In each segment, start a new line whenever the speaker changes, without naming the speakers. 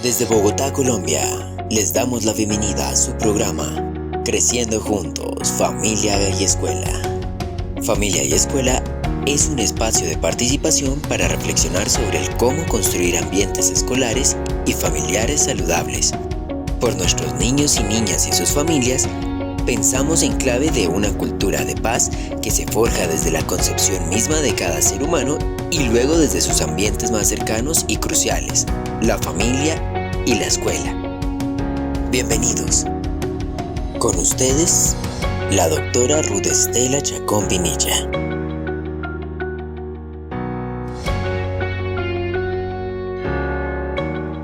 Desde Bogotá, Colombia, les damos la bienvenida a su programa Creciendo Juntos, Familia y Escuela. Familia y Escuela es un espacio de participación para reflexionar sobre el cómo construir ambientes escolares y familiares saludables. Por nuestros niños y niñas y sus familias, pensamos en clave de una cultura de paz que se forja desde la concepción misma de cada ser humano y luego desde sus ambientes más cercanos y cruciales, la familia y la escuela. Bienvenidos. Con ustedes, la doctora Ruth Estela Chacón Pinilla.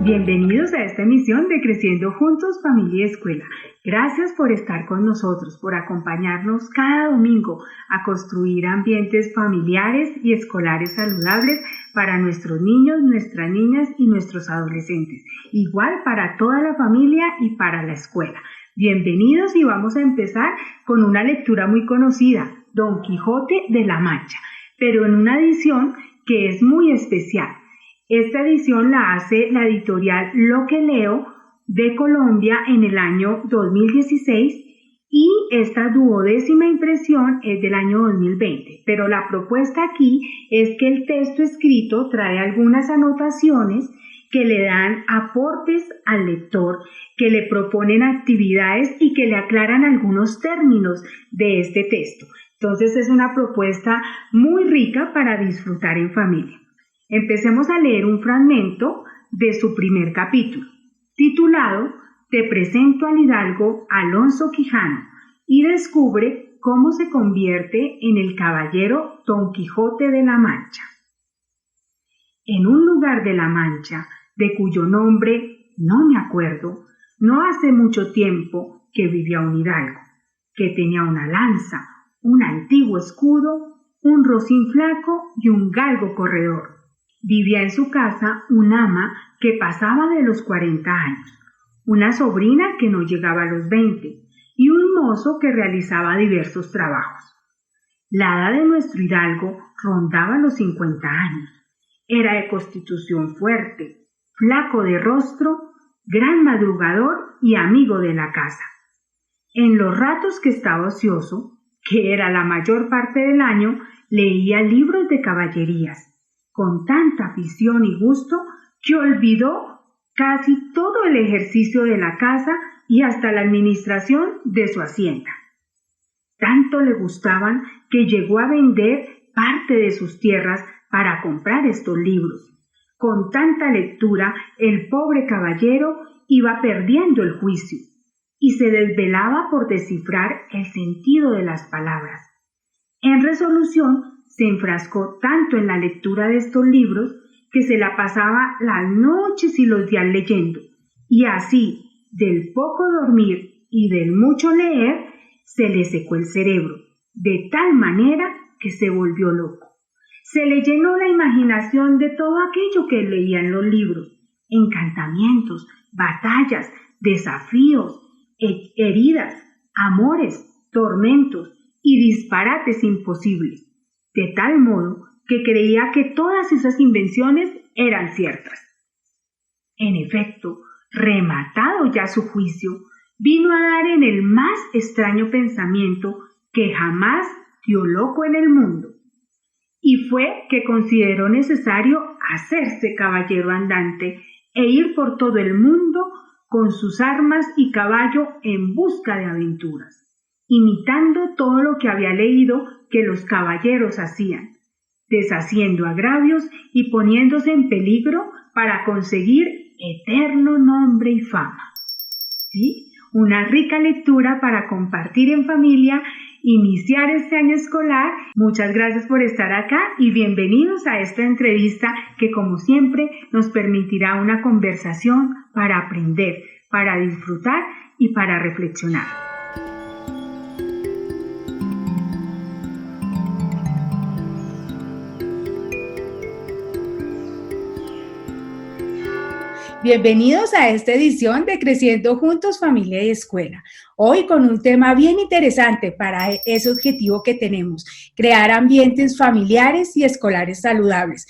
Bienvenidos a esta emisión de Creciendo Juntos, Familia y Escuela. Gracias por estar con nosotros, por acompañarnos cada domingo a construir ambientes familiares y escolares saludables para nuestros niños, nuestras niñas y nuestros adolescentes. Igual para toda la familia y para la escuela. Bienvenidos y vamos a empezar con una lectura muy conocida, Don Quijote de la Mancha, pero en una edición que es muy especial. Esta edición la hace la editorial Lo que Leo de Colombia en el año 2016 y esta 12ª impresión es del año 2020. Pero la propuesta aquí es que el texto escrito trae algunas anotaciones que le dan aportes al lector, que le proponen actividades y que le aclaran algunos términos de este texto. Entonces es una propuesta muy rica para disfrutar en familia. Empecemos a leer un fragmento de su primer capítulo, titulado Te presento al hidalgo Alonso Quijano y descubre cómo se convierte en el caballero Don Quijote de la Mancha. En un lugar de la Mancha, de cuyo nombre no me acuerdo, no hace mucho tiempo que vivía un hidalgo, que tenía una lanza, un antiguo escudo, un rocín flaco y un galgo corredor. Vivía en su casa un ama que pasaba de los 40 años, una sobrina que no llegaba a los 20 y un mozo que realizaba diversos trabajos. La edad de nuestro hidalgo rondaba los 50 años. Era de constitución fuerte, flaco de rostro, gran madrugador y amigo de la casa. En los ratos que estaba ocioso, que era la mayor parte del año, leía libros de caballerías, con tanta afición y gusto que olvidó casi todo el ejercicio de la casa y hasta la administración de su hacienda. Tanto le gustaban que llegó a vender parte de sus tierras para comprar estos libros. Con tanta lectura, el pobre caballero iba perdiendo el juicio y se desvelaba por descifrar el sentido de las palabras. En resolución, se enfrascó tanto en la lectura de estos libros que se la pasaba las noches y los días leyendo, y así, del poco dormir y del mucho leer, se le secó el cerebro, de tal manera que se volvió loco. Se le llenó la imaginación de todo aquello que leía en los libros, encantamientos, batallas, desafíos, heridas, amores, tormentos y disparates imposibles, de tal modo que creía que todas esas invenciones eran ciertas. En efecto, rematado ya su juicio, vino a dar en el más extraño pensamiento que jamás dio loco en el mundo, y fue que consideró necesario hacerse caballero andante e ir por todo el mundo con sus armas y caballo en busca de aventuras, imitando todo lo que había leído que los caballeros hacían, deshaciendo agravios y poniéndose en peligro para conseguir eterno nombre y fama. ¿Sí? Una rica lectura para compartir en familia, iniciar este año escolar. Muchas gracias por estar acá y bienvenidos a esta entrevista que, como siempre, nos permitirá una conversación para aprender, para disfrutar y para reflexionar. Bienvenidos a esta edición de Creciendo Juntos, Familia y Escuela. Hoy con un tema bien interesante para ese objetivo que tenemos, crear ambientes familiares y escolares saludables.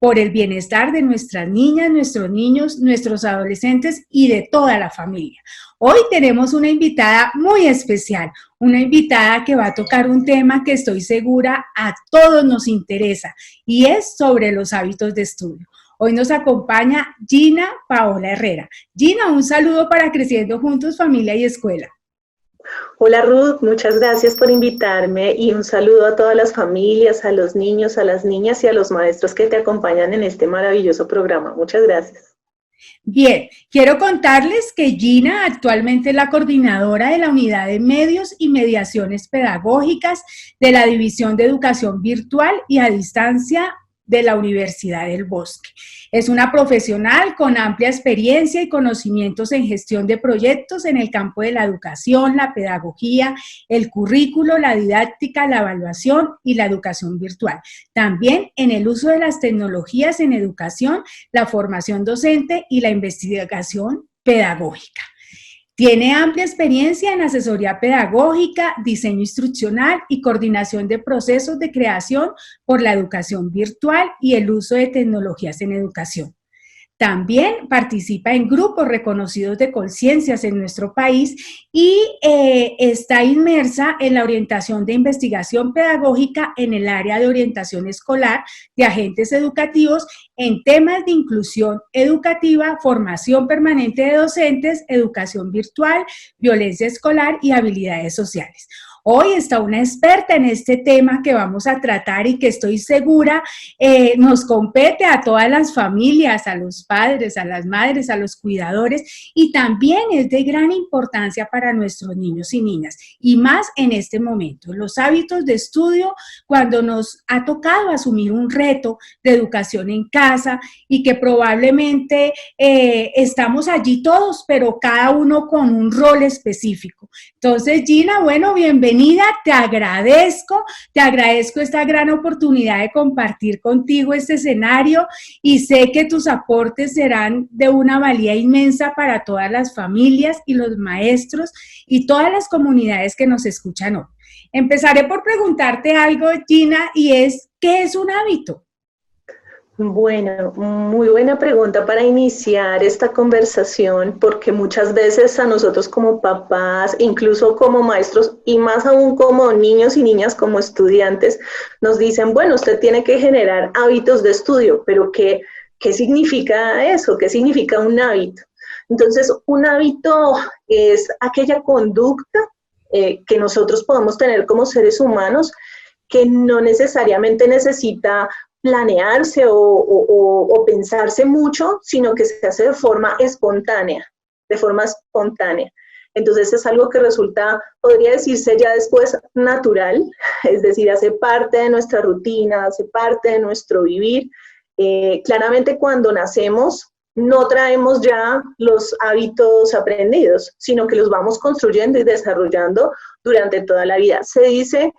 por el bienestar de nuestras niñas, nuestros niños, nuestros adolescentes y de toda la familia. Hoy tenemos una invitada muy especial, una invitada que va a tocar un tema que estoy segura a todos nos interesa y es sobre los hábitos de estudio. Hoy nos acompaña Gina Paola Herrera. Gina, un saludo para Creciendo Juntos, Familia y Escuela.
Hola Ruth, muchas gracias por invitarme y un saludo a todas las familias, a los niños, a las niñas y a los maestros que te acompañan en este maravilloso programa. Muchas gracias.
Bien, quiero contarles que Gina actualmente es la coordinadora de la Unidad de Medios y Mediaciones Pedagógicas de la División de Educación Virtual y a Distancia de la Universidad del Bosque. Es una profesional con amplia experiencia y conocimientos en gestión de proyectos en el campo de la educación, la pedagogía, el currículo, la didáctica, la evaluación y la educación virtual. También en el uso de las tecnologías en educación, la formación docente y la investigación pedagógica. Tiene amplia experiencia en asesoría pedagógica, diseño instruccional y coordinación de procesos de creación por la educación virtual y el uso de tecnologías en educación. También participa en grupos reconocidos de conciencias en nuestro país y está inmersa en la orientación de investigación pedagógica en el área de orientación escolar de agentes educativos en temas de inclusión educativa, formación permanente de docentes, educación virtual, violencia escolar y habilidades sociales. Hoy está una experta en este tema que vamos a tratar y que estoy segura nos compete a todas las familias, a los padres, a las madres, a los cuidadores y también es de gran importancia para nuestros niños y niñas y más en este momento. Los hábitos de estudio cuando nos ha tocado asumir un reto de educación en casa y que probablemente estamos allí todos, pero cada uno con un rol específico. Entonces, Gina, bueno, bienvenida, te agradezco esta gran oportunidad de compartir contigo este escenario y sé que tus aportes serán de una valía inmensa para todas las familias y los maestros y todas las comunidades que nos escuchan hoy. Empezaré por preguntarte algo, Gina, y es, ¿qué es un hábito?
Bueno, muy buena pregunta para iniciar esta conversación, porque muchas veces a nosotros como papás, incluso como maestros y más aún como niños y niñas, como estudiantes, nos dicen, bueno, usted tiene que generar hábitos de estudio, pero ¿qué significa eso? ¿Qué significa un hábito? Entonces, un hábito es aquella conducta que nosotros podemos tener como seres humanos que no necesariamente necesita planearse o pensarse mucho, sino que se hace de forma espontánea, Entonces es algo que resulta, podría decirse ya después, natural, es decir, hace parte de nuestra rutina, hace parte de nuestro vivir. Claramente cuando nacemos no traemos ya los hábitos aprendidos, sino que los vamos construyendo y desarrollando durante toda la vida. Se dice,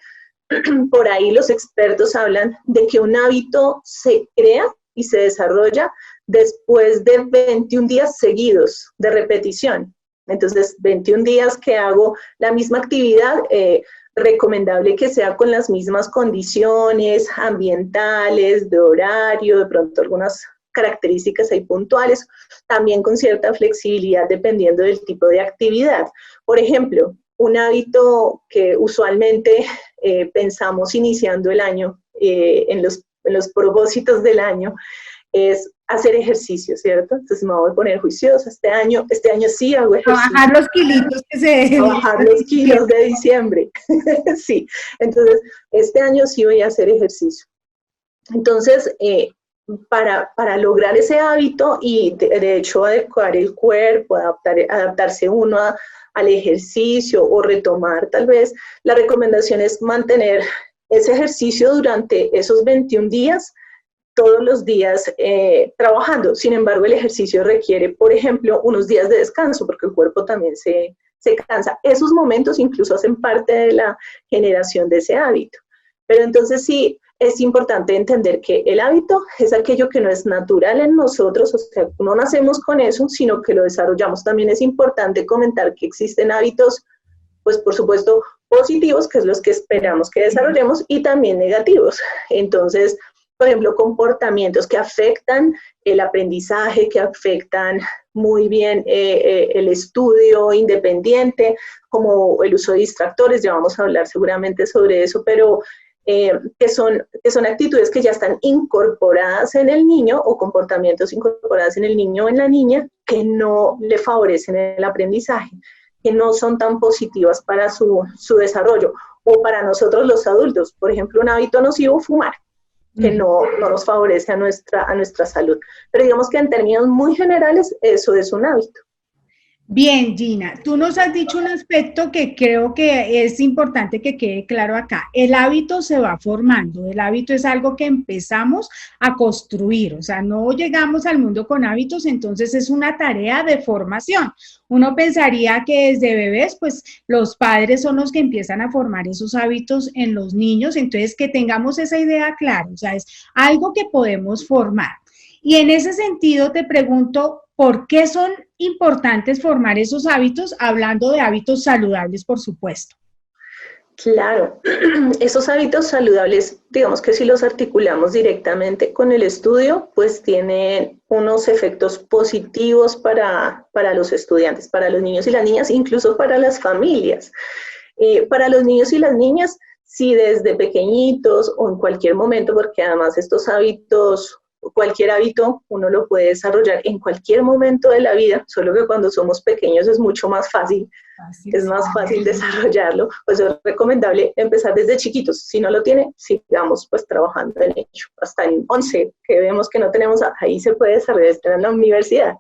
por ahí los expertos hablan de que un hábito se crea y se desarrolla después de 21 días seguidos de repetición. Entonces, 21 días que hago la misma actividad, recomendable que sea con las mismas condiciones ambientales, de horario, de pronto algunas características ahí puntuales, también con cierta flexibilidad dependiendo del tipo de actividad. Por ejemplo, un hábito que usualmente pensamos iniciando el año, en los propósitos del año, es hacer ejercicio, ¿cierto? Entonces me voy a poner juiciosa, este año sí hago ejercicio.
A bajar los kilitos que se...
A bajar los kilos de diciembre, sí. Entonces, este año sí voy a hacer ejercicio. Entonces, para lograr ese hábito y de hecho adecuar el cuerpo, adaptarse uno al ejercicio o retomar tal vez, la recomendación es mantener ese ejercicio durante esos 21 días, todos los días trabajando. Sin embargo, el ejercicio requiere, por ejemplo, unos días de descanso porque el cuerpo también se cansa. Esos momentos incluso hacen parte de la generación de ese hábito. Pero entonces sí, es importante entender que el hábito es aquello que no es natural en nosotros, o sea, no nacemos con eso, sino que lo desarrollamos. También es importante comentar que existen hábitos, pues por supuesto, positivos, que es los que esperamos que desarrollemos, y también negativos. Entonces, por ejemplo, comportamientos que afectan el aprendizaje, que afectan muy bien el estudio independiente, como el uso de distractores, ya vamos a hablar seguramente sobre eso, pero que son actitudes que ya están incorporadas en el niño o comportamientos incorporados en el niño o en la niña que no le favorecen el aprendizaje, que no son tan positivas para su desarrollo, o para nosotros los adultos, por ejemplo, un hábito nocivo, fumar, que no nos favorece a nuestra salud. Pero digamos que en términos muy generales, eso es un hábito.
Bien, Gina, tú nos has dicho un aspecto que creo que es importante que quede claro acá. El hábito se va formando, el hábito es algo que empezamos a construir, o sea, no llegamos al mundo con hábitos, entonces es una tarea de formación. Uno pensaría que desde bebés, pues los padres son los que empiezan a formar esos hábitos en los niños, entonces que tengamos esa idea clara, o sea, es algo que podemos formar. Y en ese sentido te pregunto, ¿por qué son importantes formar esos hábitos? Hablando de hábitos saludables, por supuesto.
Claro, esos hábitos saludables, digamos que si los articulamos directamente con el estudio, pues tienen unos efectos positivos para los estudiantes, para los niños y las niñas, incluso para las familias. Para los niños y las niñas, si desde pequeñitos o en cualquier momento, porque además estos hábitos, cualquier hábito uno lo puede desarrollar en cualquier momento de la vida, solo que cuando somos pequeños es mucho más fácil, es más fácil desarrollarlo, pues es recomendable empezar desde chiquitos. Si no lo tiene, sigamos pues trabajando en ello. Hasta en 11, que vemos que no tenemos, ahí se puede desarrollar en la universidad.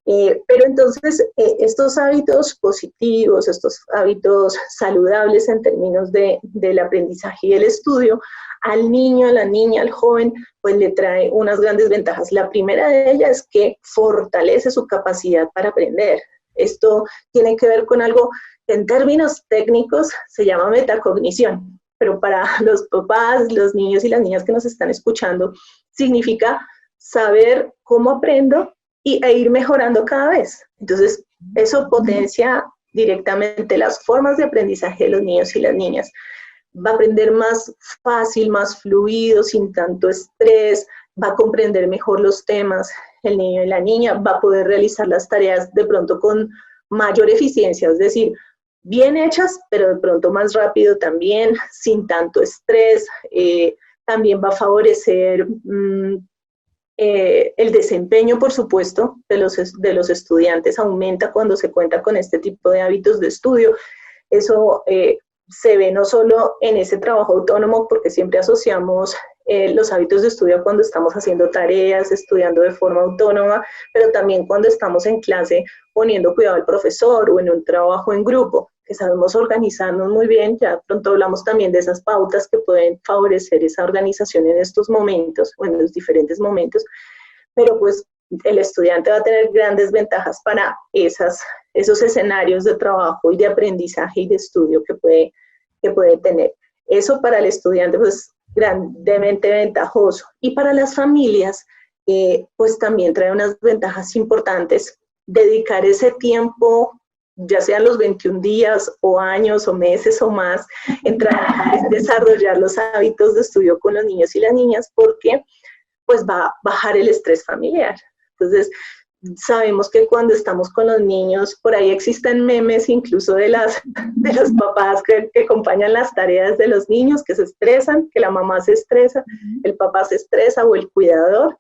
Pero entonces, estos hábitos positivos, estos hábitos saludables en términos del aprendizaje y el estudio, al niño, a la niña, al joven, pues le trae unas grandes ventajas. La primera de ellas es que fortalece su capacidad para aprender. Esto tiene que ver con algo que en términos técnicos se llama metacognición, pero para los papás, los niños y las niñas que nos están escuchando, significa saber cómo aprendo e ir mejorando cada vez. Entonces, eso potencia directamente las formas de aprendizaje de los niños y las niñas. Va a aprender más fácil, más fluido, sin tanto estrés, va a comprender mejor los temas, el niño y la niña, va a poder realizar las tareas de pronto con mayor eficiencia, es decir, bien hechas, pero de pronto más rápido también, sin tanto estrés, también va a favorecer el desempeño, por supuesto, de los estudiantes, aumenta cuando se cuenta con este tipo de hábitos de estudio. Eso se ve no solo en ese trabajo autónomo, porque siempre asociamos los hábitos de estudio cuando estamos haciendo tareas, estudiando de forma autónoma, pero también cuando estamos en clase poniendo cuidado al profesor o en un trabajo en grupo, que sabemos organizarnos muy bien. Ya pronto hablamos también de esas pautas que pueden favorecer esa organización en estos momentos o en los diferentes momentos, pero pues el estudiante va a tener grandes ventajas para esos escenarios de trabajo y de aprendizaje y de estudio que puede tener. Eso para el estudiante pues grandemente ventajoso. Y para las familias pues también trae unas ventajas importantes. Dedicar ese tiempo, ya sean los 21 días o años o meses o más, en trabajar, en desarrollar los hábitos de estudio con los niños y las niñas, porque pues va a bajar el estrés familiar. Entonces, sabemos que cuando estamos con los niños, por ahí existen memes incluso de los papás que acompañan las tareas de los niños, que se estresan, que la mamá se estresa, el papá se estresa o el cuidador.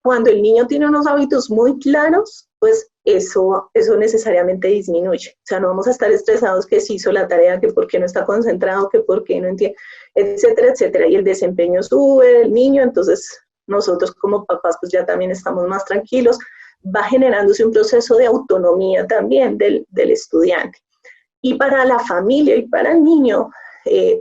Cuando el niño tiene unos hábitos muy claros, pues eso necesariamente disminuye. O sea, no vamos a estar estresados que si hizo la tarea, que por qué no está concentrado, que por qué no entiende, etcétera, etcétera. Y el desempeño sube del niño, entonces nosotros como papás pues ya también estamos más tranquilos. Va generándose un proceso de autonomía también del estudiante. Y para la familia y para el niño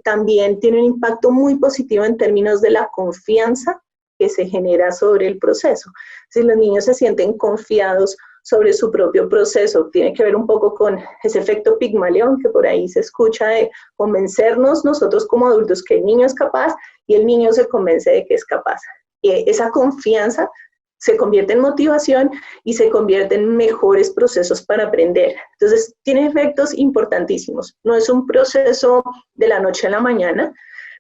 también tiene un impacto muy positivo en términos de la confianza que se genera sobre el proceso. Si los niños se sienten confiados sobre su propio proceso, tiene que ver un poco con ese efecto Pigmalión que por ahí se escucha, de convencernos nosotros como adultos que el niño es capaz y el niño se convence de que es capaz. Esa confianza se convierte en motivación y se convierte en mejores procesos para aprender. Entonces, tiene efectos importantísimos. No es un proceso de la noche a la mañana,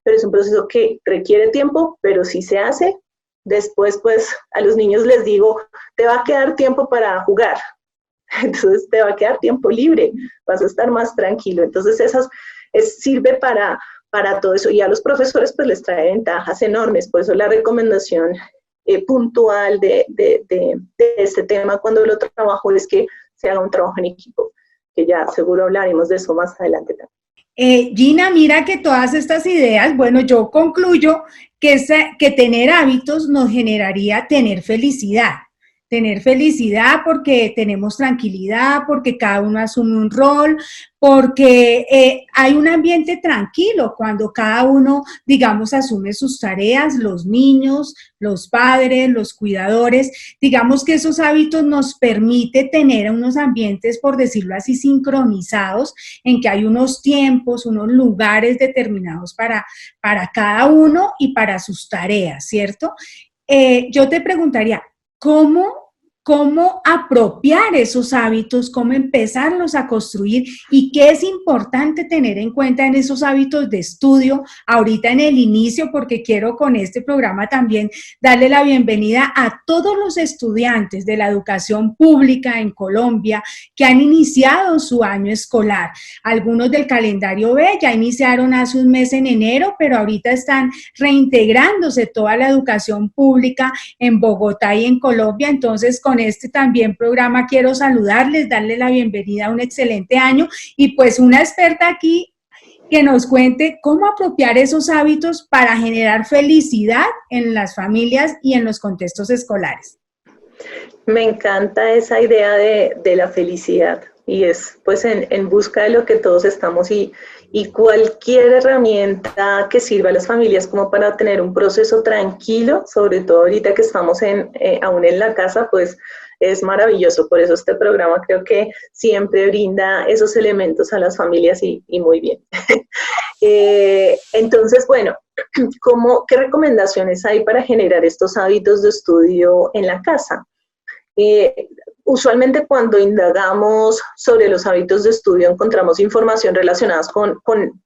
pero es un proceso que requiere tiempo, pero si se hace, después pues a los niños les digo, te va a quedar tiempo para jugar, entonces te va a quedar tiempo libre, vas a estar más tranquilo. Entonces sirve para todo eso, y a los profesores pues les trae ventajas enormes. Por eso la recomendación puntual de este tema cuando lo trabajo es que se haga un trabajo en equipo, que ya seguro hablaremos de eso más adelante también.
Gina, mira que todas estas ideas, bueno, yo concluyo que tener hábitos nos generaría tener felicidad porque tenemos tranquilidad, porque cada uno asume un rol, porque hay un ambiente tranquilo cuando cada uno, digamos, asume sus tareas, los niños, los padres, los cuidadores. Digamos que esos hábitos nos permite tener unos ambientes, por decirlo así, sincronizados, en que hay unos tiempos, unos lugares determinados para cada uno y para sus tareas, ¿cierto? Yo te preguntaría, ¿cómo apropiar esos hábitos, cómo empezarlos a construir y qué es importante tener en cuenta en esos hábitos de estudio ahorita en el inicio? Porque quiero con este programa también darle la bienvenida a todos los estudiantes de la educación pública en Colombia que han iniciado su año escolar. Algunos del calendario B ya iniciaron hace un mes en enero, pero ahorita están reintegrándose toda la educación pública en Bogotá y en Colombia. Entonces, con este también programa quiero saludarles, darles la bienvenida a un excelente año y pues una experta aquí que nos cuente cómo apropiar esos hábitos para generar felicidad en las familias y en los contextos escolares.
Me encanta esa idea de la felicidad y es pues en busca de lo que todos estamos y cualquier herramienta que sirva a las familias como para tener un proceso tranquilo, sobre todo ahorita que estamos aún en la casa, pues es maravilloso. Por eso este programa creo que siempre brinda esos elementos a las familias y muy bien. Entonces, bueno, ¿qué recomendaciones hay para generar estos hábitos de estudio en la casa? Usualmente cuando indagamos sobre los hábitos de estudio encontramos información relacionada con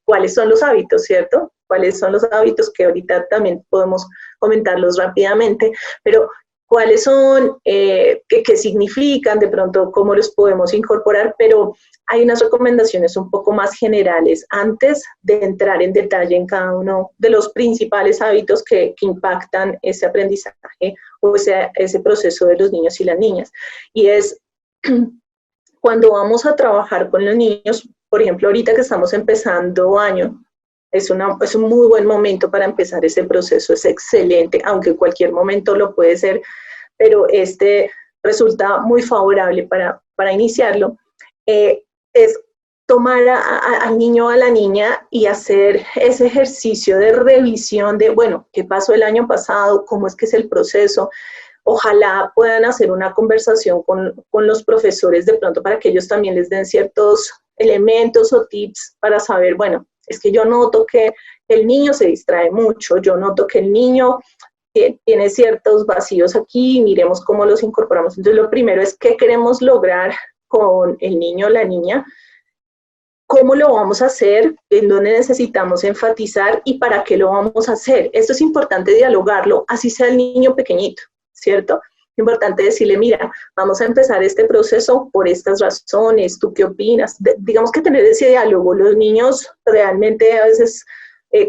cuáles son los hábitos, ¿cierto? Cuáles son los hábitos que ahorita también podemos comentarlos rápidamente, pero cuáles son, qué significan, de pronto cómo los podemos incorporar, pero hay unas recomendaciones un poco más generales antes de entrar en detalle en cada uno de los principales hábitos que impactan ese aprendizaje o ese proceso de los niños y las niñas. Y es cuando vamos a trabajar con los niños, por ejemplo, ahorita que estamos empezando año, es un muy buen momento para empezar ese proceso, es excelente, aunque cualquier momento lo puede ser, pero este resulta muy favorable para iniciarlo. Es tomar al niño o a la niña y hacer ese ejercicio de revisión de, bueno, ¿qué pasó el año pasado? ¿Cómo es que es el proceso? Ojalá puedan hacer una conversación con los profesores de pronto para que ellos también les den ciertos elementos o tips para saber, bueno, es que yo noto que el niño se distrae mucho, yo noto que el niño tiene ciertos vacíos aquí, miremos cómo los incorporamos. Entonces, lo primero es qué queremos lograr con el niño o la niña, cómo lo vamos a hacer, en dónde necesitamos enfatizar y para qué lo vamos a hacer. Esto es importante dialogarlo, así sea el niño pequeñito, ¿cierto? Importante decirle, mira, vamos a empezar este proceso por estas razones, ¿tú qué opinas? Digamos que tener ese diálogo. Los niños realmente a veces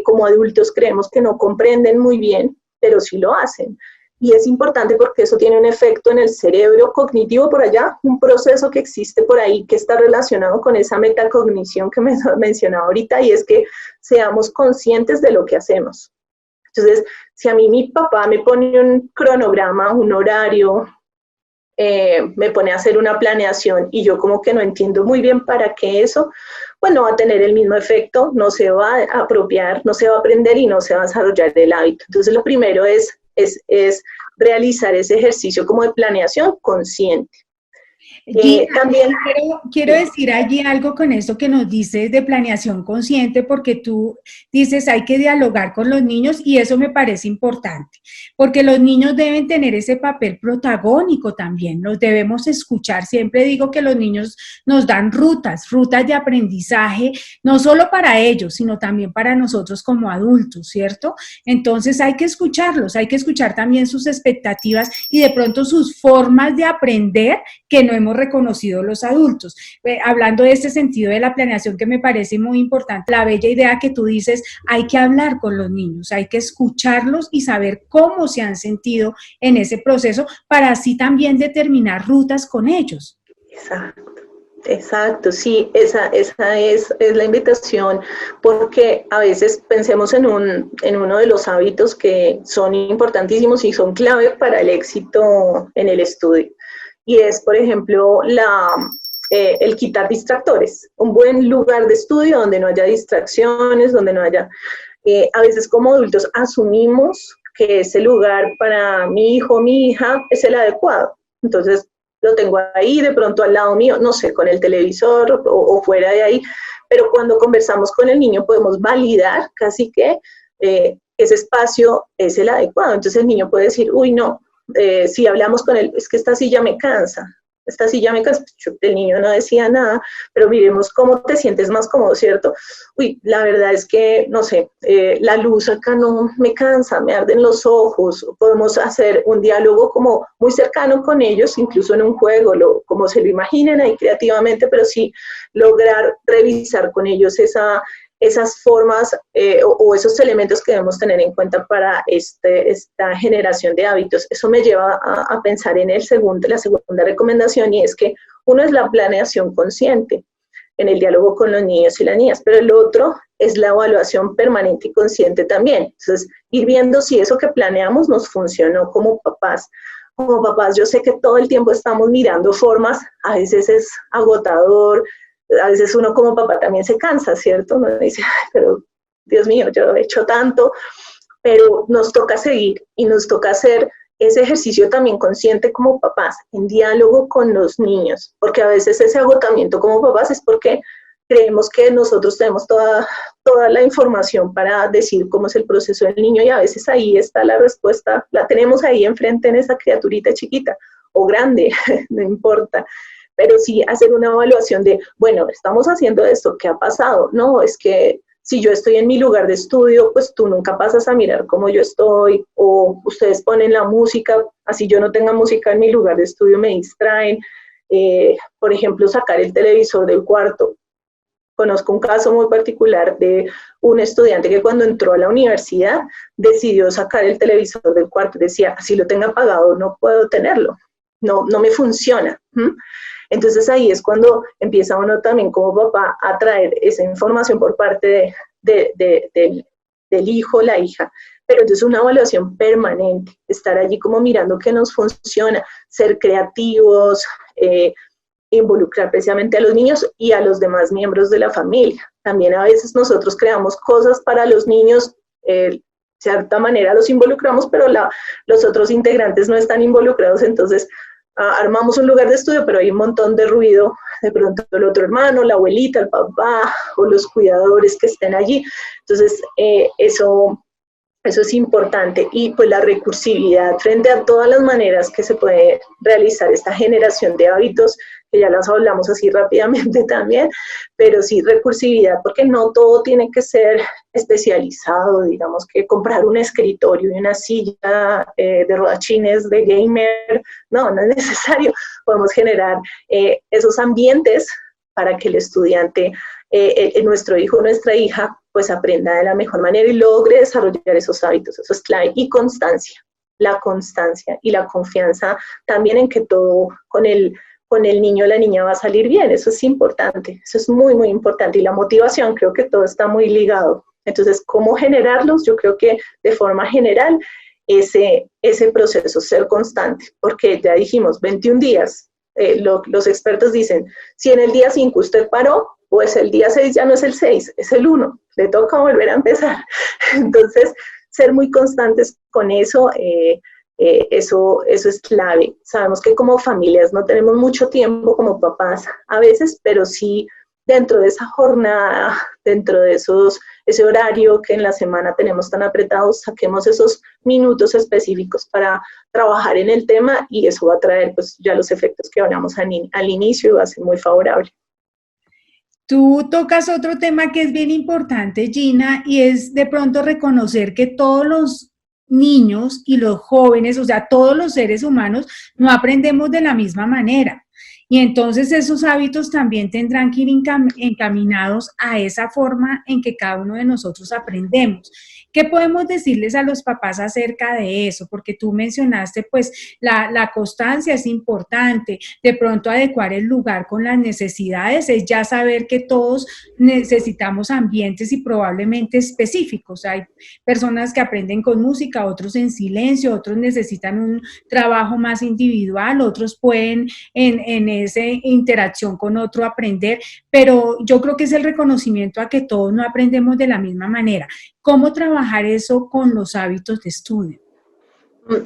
como adultos creemos que no comprenden muy bien, pero sí lo hacen. Y es importante porque eso tiene un efecto en el cerebro cognitivo por allá, un proceso que existe por ahí que está relacionado con esa metacognición que me mencionaba ahorita, y es que seamos conscientes de lo que hacemos. Entonces, si a mí mi papá me pone un cronograma, un horario, me pone a hacer una planeación y yo como que no entiendo muy bien para qué eso, pues no va a tener el mismo efecto, no se va a apropiar, no se va a aprender y no se va a desarrollar el hábito. Entonces, lo primero es realizar ese ejercicio como de planeación consciente.
Gina,
También,
quiero decir allí algo con esto que nos dices de planeación consciente, porque tú dices hay que dialogar con los niños y eso me parece importante, porque los niños deben tener ese papel protagónico también, los debemos escuchar. Siempre digo que los niños nos dan rutas de aprendizaje, no solo para ellos, sino también para nosotros como adultos, ¿cierto? Entonces hay que escucharlos, hay que escuchar también sus expectativas y de pronto sus formas de aprender que no hemos reconocido los adultos. Hablando de este sentido de la planeación que me parece muy importante, la bella idea que tú dices, hay que hablar con los niños, hay que escucharlos y saber cómo se han sentido en ese proceso para así también determinar rutas con ellos.
exacto. Exacto, sí, esa es la invitación, porque a veces pensemos en uno de los hábitos que son importantísimos y son clave para el éxito en el estudio. Y es, por ejemplo, el quitar distractores, un buen lugar de estudio donde no haya distracciones, donde no haya, a veces como adultos asumimos que ese lugar para mi hijo o mi hija es el adecuado. Entonces, lo tengo ahí de pronto al lado mío, no sé, con el televisor o fuera de ahí, pero cuando conversamos con el niño podemos validar casi que ese espacio es el adecuado. Entonces el niño puede decir, uy, no, si hablamos con él, es que esta silla me cansa. El niño no decía nada, pero miremos cómo te sientes más cómodo, ¿cierto? Uy, la verdad es que, no sé, la luz acá no me cansa, me arden los ojos. Podemos hacer un diálogo como muy cercano con ellos, incluso en un juego, como se lo imaginen ahí creativamente, pero sí lograr revisar con ellos esas formas o esos elementos que debemos tener en cuenta para esta generación de hábitos. Eso me lleva a pensar en la segunda recomendación, y es que uno es la planeación consciente en el diálogo con los niños y las niñas, pero el otro es la evaluación permanente y consciente también. Entonces, ir viendo si eso que planeamos nos funcionó como papás. Como papás, yo sé que todo el tiempo estamos mirando formas, a veces es agotador, a veces uno como papá también se cansa, ¿cierto? Uno dice, pero Dios mío, yo he hecho tanto, pero nos toca seguir y nos toca hacer ese ejercicio también consciente como papás, en diálogo con los niños, porque a veces ese agotamiento como papás es porque creemos que nosotros tenemos toda la información para decir cómo es el proceso del niño, y a veces ahí está la respuesta, la tenemos ahí enfrente en esa criaturita chiquita o grande, no importa. Pero sí hacer una evaluación de, bueno, estamos haciendo esto, ¿qué ha pasado? No, es que si yo estoy en mi lugar de estudio, pues tú nunca pasas a mirar cómo yo estoy, o ustedes ponen la música, así yo no tenga música en mi lugar de estudio me distraen. Por ejemplo, sacar el televisor del cuarto. Conozco un caso muy particular de un estudiante que cuando entró a la universidad decidió sacar el televisor del cuarto. Decía, así lo tenga apagado, no puedo tenerlo, no me funciona. Entonces ahí es cuando empieza uno también como papá a traer esa información por parte del hijo, la hija, pero entonces una evaluación permanente, estar allí como mirando qué nos funciona, ser creativos, involucrar precisamente a los niños y a los demás miembros de la familia. También a veces nosotros creamos cosas para los niños, de cierta manera los involucramos, pero los otros integrantes no están involucrados, entonces armamos un lugar de estudio, pero hay un montón de ruido, de pronto el otro hermano, la abuelita, el papá, o los cuidadores que estén allí. Entonces, eso es importante. Y pues la recursividad frente a todas las maneras que se puede realizar esta generación de hábitos, que ya las hablamos así rápidamente también, pero sí recursividad, porque no todo tiene que ser especializado, digamos que comprar un escritorio y una silla de rodachines de gamer, no es necesario. Podemos generar esos ambientes para que el estudiante, nuestro hijo o nuestra hija, pues aprenda de la mejor manera y logre desarrollar esos hábitos. Eso es clave. Y constancia, la constancia y la confianza también en que todo con el niño o la niña va a salir bien. Eso es importante, eso es muy, muy importante. Y la motivación, creo que todo está muy ligado. Entonces, ¿cómo generarlos? Yo creo que de forma general, ese proceso, ser constante, porque ya dijimos, 21 días, los expertos dicen, si en el día 5 usted paró, pues el día 6 ya no es el 6, es el 1, le toca volver a empezar. Entonces, ser muy constantes con eso, Eso es clave. Sabemos que como familias no tenemos mucho tiempo como papás a veces, pero sí dentro de esa jornada, dentro de ese horario que en la semana tenemos tan apretados, saquemos esos minutos específicos para trabajar en el tema y eso va a traer pues ya los efectos que hablamos al inicio y va a ser muy favorable.
Tú tocas otro tema que es bien importante, Gina, y es de pronto reconocer que todos los niños y los jóvenes, o sea, todos los seres humanos, no aprendemos de la misma manera. Y entonces esos hábitos también tendrán que ir encaminados a esa forma en que cada uno de nosotros aprendemos. ¿Qué podemos decirles a los papás acerca de eso? Porque tú mencionaste, pues, la constancia es importante, de pronto adecuar el lugar con las necesidades, es ya saber que todos necesitamos ambientes y probablemente específicos. Hay personas que aprenden con música, otros en silencio, otros necesitan un trabajo más individual, otros pueden en esa interacción con otro aprender, pero yo creo que es el reconocimiento a que todos no aprendemos de la misma manera. ¿Cómo trabajar eso con los hábitos de estudio?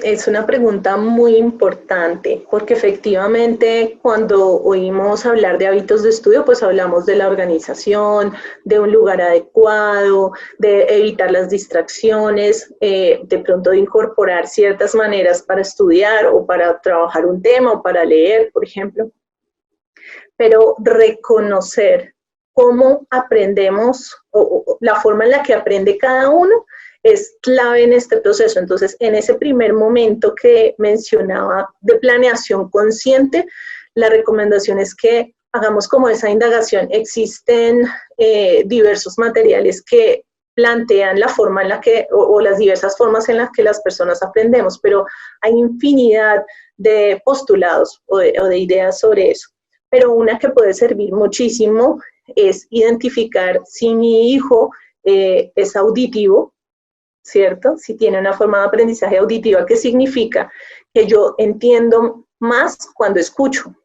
Es una pregunta muy importante, porque efectivamente cuando oímos hablar de hábitos de estudio, pues hablamos de la organización, de un lugar adecuado, de evitar las distracciones, de pronto de incorporar ciertas maneras para estudiar o para trabajar un tema o para leer, por ejemplo. Pero reconocer cómo aprendemos o la forma en la que aprende cada uno es clave en este proceso. Entonces, en ese primer momento que mencionaba de planeación consciente, la recomendación es que hagamos como esa indagación. Existen diversos materiales que plantean la forma en la que, o las diversas formas en las que las personas aprendemos, pero hay infinidad de postulados o de ideas sobre eso. Pero una que puede servir muchísimo es identificar si mi hijo es auditivo, ¿cierto? Si tiene una forma de aprendizaje auditiva, ¿qué significa? Que yo entiendo más cuando escucho.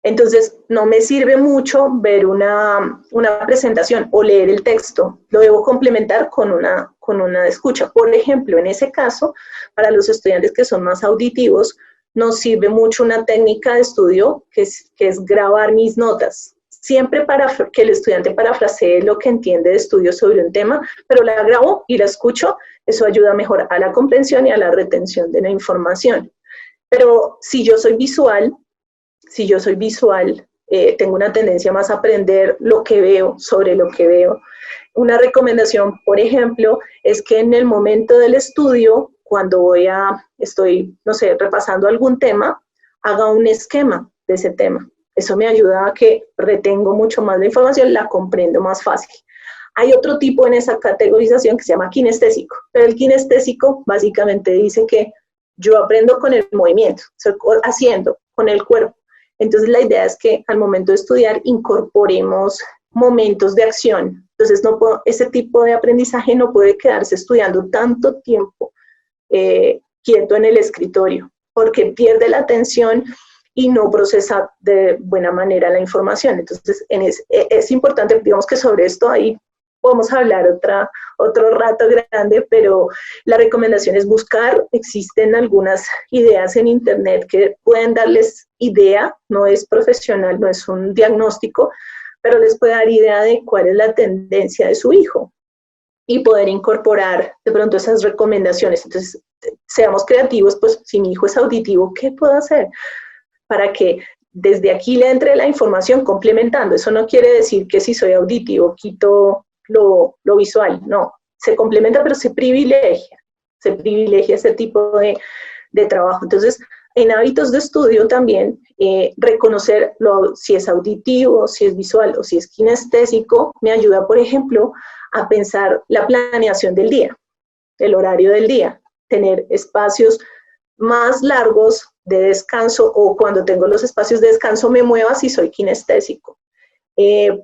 Entonces, no me sirve mucho ver una presentación o leer el texto, lo debo complementar con una escucha. Por ejemplo, en ese caso, para los estudiantes que son más auditivos, nos sirve mucho una técnica de estudio que es grabar mis notas. Siempre para que el estudiante parafrasee lo que entiende de estudio sobre un tema, pero la grabo y la escucho, eso ayuda a mejorar a la comprensión y a la retención de la información. Pero si yo soy visual, tengo una tendencia más a aprender lo que veo sobre lo que veo. Una recomendación, por ejemplo, es que en el momento del estudio, cuando estoy, no sé, repasando algún tema, haga un esquema de ese tema. Eso me ayuda a que retengo mucho más la información, la comprendo más fácil. Hay otro tipo en esa categorización que se llama kinestésico, pero el kinestésico básicamente dice que yo aprendo con el movimiento, haciendo, con el cuerpo. Entonces la idea es que al momento de estudiar incorporemos momentos de acción. Entonces ese tipo de aprendizaje no puede quedarse estudiando tanto tiempo quieto en el escritorio, porque pierde la atención y no procesa de buena manera la información. Entonces, es importante, digamos que sobre esto ahí podemos hablar otro rato grande, pero la recomendación es buscar. Existen algunas ideas en internet que pueden darles idea, no es profesional, no es un diagnóstico, pero les puede dar idea de cuál es la tendencia de su hijo y poder incorporar de pronto esas recomendaciones. Entonces, seamos creativos, pues si mi hijo es auditivo, ¿qué puedo hacer para que desde aquí le entre la información complementando? Eso no quiere decir que si soy auditivo quito lo visual, no, se complementa, pero se privilegia ese tipo de trabajo. Entonces, en hábitos de estudio también, reconocer si es auditivo, si es visual o si es kinestésico, me ayuda, por ejemplo, a pensar la planeación del día, el horario del día, tener espacios más largos de descanso, o cuando tengo los espacios de descanso me mueva si soy kinestésico.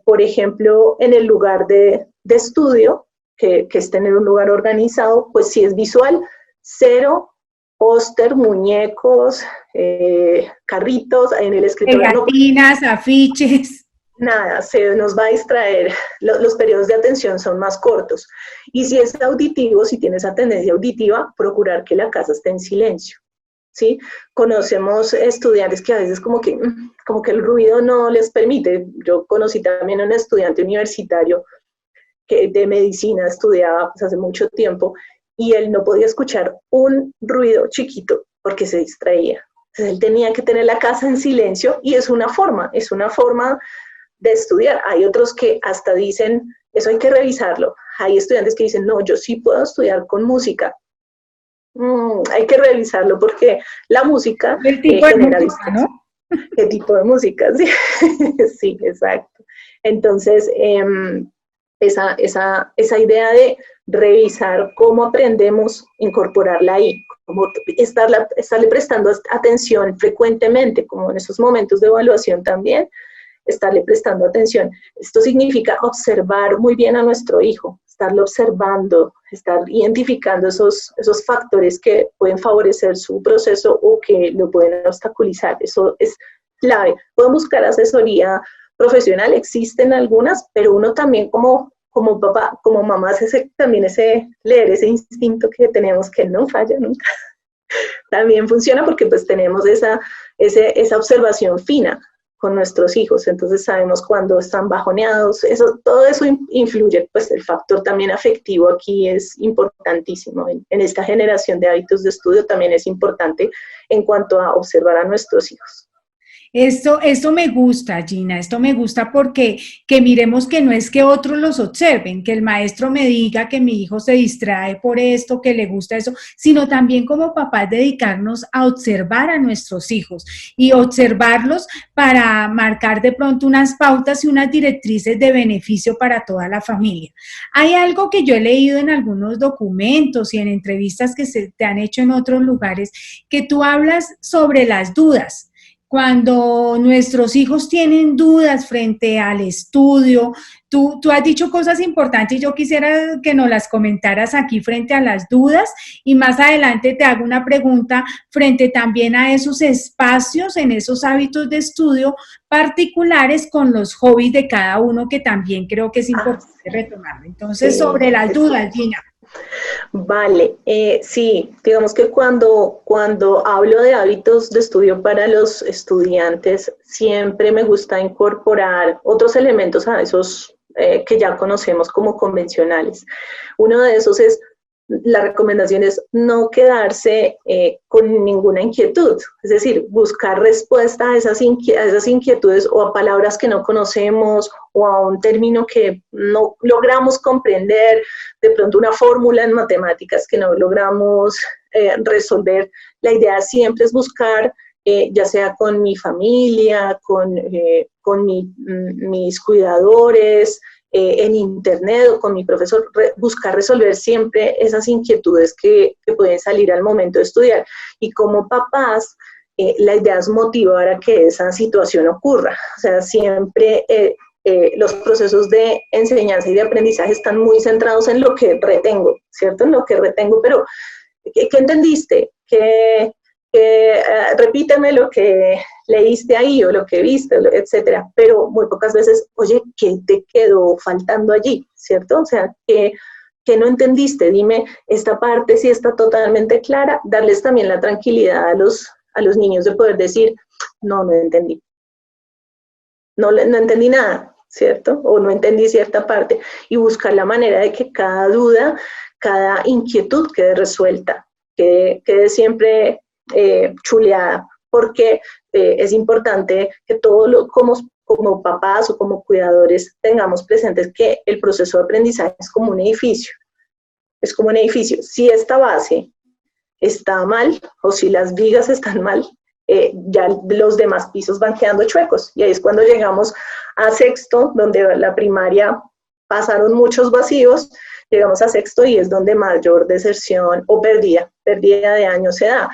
Por ejemplo, en el lugar de estudio, que es tener un lugar organizado, pues si es visual, cero póster, muñecos, carritos en el escritorio.
Pegatinas, afiches.
nada, se nos va a distraer, los periodos de atención son más cortos. Y si es auditivo, si tiene esa tendencia auditiva, procurar que la casa esté en silencio, ¿sí? Conocemos estudiantes que a veces como que el ruido no les permite. Yo conocí también a un estudiante universitario que de medicina estudiaba pues, hace mucho tiempo, y él no podía escuchar un ruido chiquito porque se distraía. Entonces él tenía que tener la casa en silencio, y es una forma de estudiar. Hay otros que hasta dicen, eso hay que revisarlo. Hay estudiantes que dicen, no, yo sí puedo estudiar con música. Hay que revisarlo porque la música
El tipo de
genera
música, ¿no?
distracción. ¿Qué tipo de música? Sí, sí, exacto. Entonces, esa idea de revisar cómo aprendemos, incorporarla ahí, como estarle prestando atención frecuentemente, como en esos momentos de evaluación también, estarle prestando atención. Esto significa observar muy bien a nuestro hijo, estarlo observando, estar identificando esos factores que pueden favorecer su proceso o que lo pueden obstaculizar. Eso es clave. Pueden buscar asesoría profesional, existen algunas, pero uno también como papá, como mamá, también leer ese instinto que tenemos que no falla nunca. También funciona porque pues tenemos esa observación fina con nuestros hijos, entonces sabemos cuando están bajoneados, todo eso influye, pues el factor también afectivo aquí es importantísimo, en esta generación de hábitos de estudio también es importante en cuanto a observar a nuestros hijos.
Esto me gusta, Gina, esto me gusta porque que miremos que no es que otros los observen, que el maestro me diga que mi hijo se distrae por esto, que le gusta eso, sino también como papás dedicarnos a observar a nuestros hijos y observarlos para marcar de pronto unas pautas y unas directrices de beneficio para toda la familia. Hay algo que yo he leído en algunos documentos y en entrevistas que se te han hecho en otros lugares, que tú hablas sobre las dudas. Cuando nuestros hijos tienen dudas frente al estudio, tú has dicho cosas importantes y yo quisiera que nos las comentaras aquí frente a las dudas y más adelante te hago una pregunta frente también a esos espacios, en esos hábitos de estudio particulares con los hobbies de cada uno que también creo que es importante retomarlo. Entonces,
Sí,
sobre las dudas, Gina.
vale, sí, digamos que cuando hablo de hábitos de estudio para los estudiantes, siempre me gusta incorporar otros elementos a esos que ya conocemos como convencionales. Uno de esos es, la recomendación es no quedarse con ninguna inquietud, es decir, buscar respuesta a esas inquietudes o a palabras que no conocemos o a un término que no logramos comprender, de pronto una fórmula en matemáticas que no logramos resolver. La idea siempre es buscar, ya sea con mi familia, con mis cuidadores, en internet o con mi profesor, buscar resolver siempre esas inquietudes que pueden salir al momento de estudiar. Y como papás, la idea es motivar a que esa situación ocurra. O sea, siempre los procesos de enseñanza y de aprendizaje están muy centrados en lo que retengo, ¿cierto? En lo que retengo, pero ¿qué entendiste? Repíteme lo que leíste ahí o lo que viste, etcétera, pero muy pocas veces, oye, ¿qué te quedó faltando allí? ¿Cierto? O sea, que no entendiste, dime esta parte si está totalmente clara, darles también la tranquilidad a los niños de poder decir, no entendí, no entendí nada, ¿cierto? O no entendí cierta parte, y buscar la manera de que cada duda, cada inquietud quede resuelta, quede siempre chuleada, porque es importante que como papás o como cuidadores tengamos presentes que el proceso de aprendizaje es como un edificio. Es como un edificio. Si esta base está mal o si las vigas están mal, ya los demás pisos van quedando chuecos. Y ahí es cuando llegamos a sexto, donde la primaria pasaron muchos vacíos, llegamos a sexto y es donde mayor deserción o pérdida de años se da.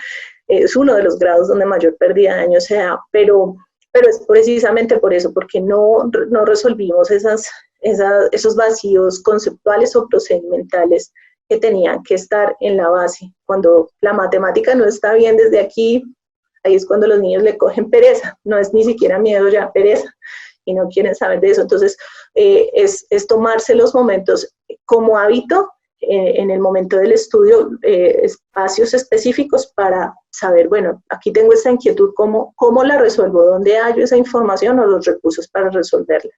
Es uno de los grados donde mayor pérdida de años se da, pero es precisamente por eso, porque no resolvimos esos vacíos conceptuales o procedimentales que tenían que estar en la base. Cuando la matemática no está bien desde aquí, ahí es cuando los niños le cogen pereza, no es ni siquiera miedo ya, pereza. y no quieren saber de eso. Entonces, es tomarse los momentos como hábito en el momento del estudio, espacios específicos para saber, bueno, aquí tengo esta inquietud, ¿cómo la resuelvo? ¿Dónde hallo esa información o los recursos para resolverla?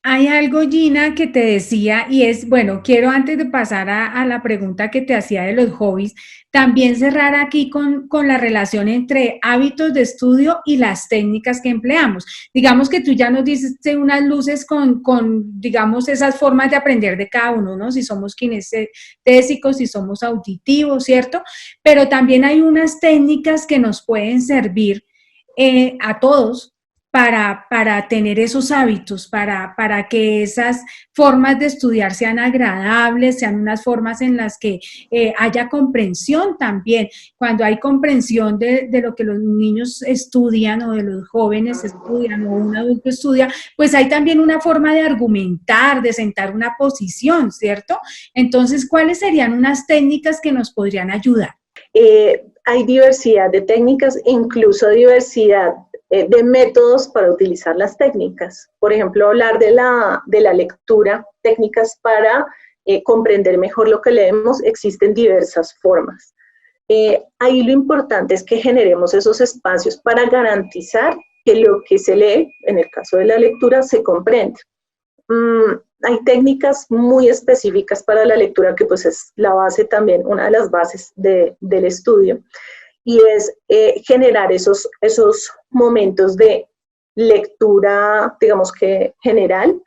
Hay algo, Gina, que te decía y es, bueno, quiero antes de pasar a la pregunta que te hacía de los hobbies, también cerrar aquí con la relación entre hábitos de estudio y las técnicas que empleamos. Digamos que tú ya nos diste unas luces digamos, esas formas de aprender de cada uno, ¿no? Si somos kinestésicos, si somos auditivos, ¿cierto? Pero también hay unas técnicas que nos pueden servir a todos para tener esos hábitos, para que esas formas de estudiar sean agradables, sean unas formas en las que haya comprensión también. Cuando hay comprensión de lo que los niños estudian o de los jóvenes estudian o un adulto estudia, pues hay también una forma de argumentar, de sentar una posición, ¿cierto? Entonces, ¿cuáles serían unas técnicas que nos podrían ayudar?
Hay diversidad de técnicas, incluso diversidad de métodos para utilizar las técnicas. Por ejemplo, hablar de la lectura, técnicas para comprender mejor lo que leemos, existen diversas formas. Ahí lo importante es que generemos esos espacios para garantizar que lo que se lee, en el caso de la lectura, se comprende. Hay técnicas muy específicas para la lectura que pues es la base también, una de las bases del estudio, y es generar esos momentos de lectura, digamos que general,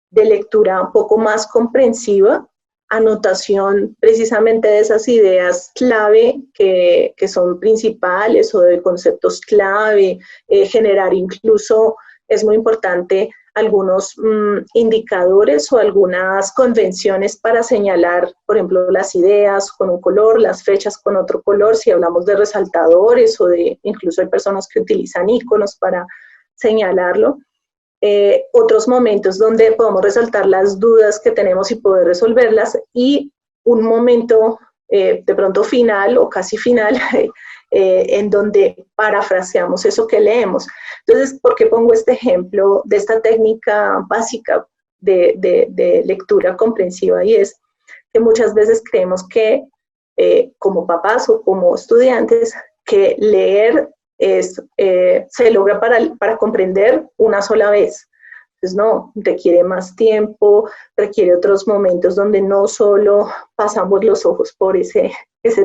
de lectura un poco más comprensiva, anotación precisamente de esas ideas clave que son principales o de conceptos clave, generar incluso, es muy importante, algunos indicadores o algunas convenciones para señalar, por ejemplo, las ideas con un color, las fechas con otro color, si hablamos de resaltadores o incluso hay personas que utilizan iconos para señalarlo. Otros momentos donde podemos resaltar las dudas que tenemos y poder resolverlas, y un momento de pronto final o casi final en donde parafraseamos eso que leemos. Entonces, ¿por qué pongo este ejemplo de esta técnica básica de lectura comprensiva? Y es que muchas veces creemos que como papás o como estudiantes, que leer se logra para comprender una sola vez. Entonces, no, requiere más tiempo, requiere otros momentos donde no solo pasamos los ojos por ese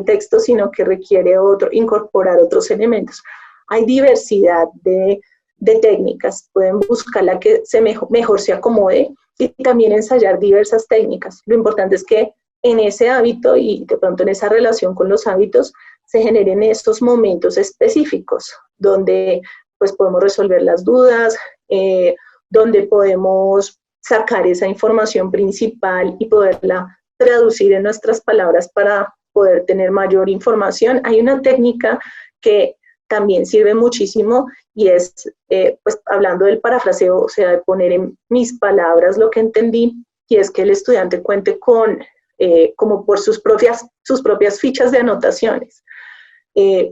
texto, sino que requiere incorporar otros elementos. Hay diversidad de técnicas, pueden buscar la que mejor se acomode y también ensayar diversas técnicas. Lo importante es que en ese hábito y de pronto en esa relación con los hábitos se generen estos momentos específicos donde pues podemos resolver las dudas, donde podemos sacar esa información principal y poderla traducir en nuestras palabras para poder tener mayor información. Hay una técnica que también sirve muchísimo y es, pues hablando del parafraseo, o sea, de poner en mis palabras lo que entendí, y es que el estudiante cuente con, como por sus propias fichas de anotaciones.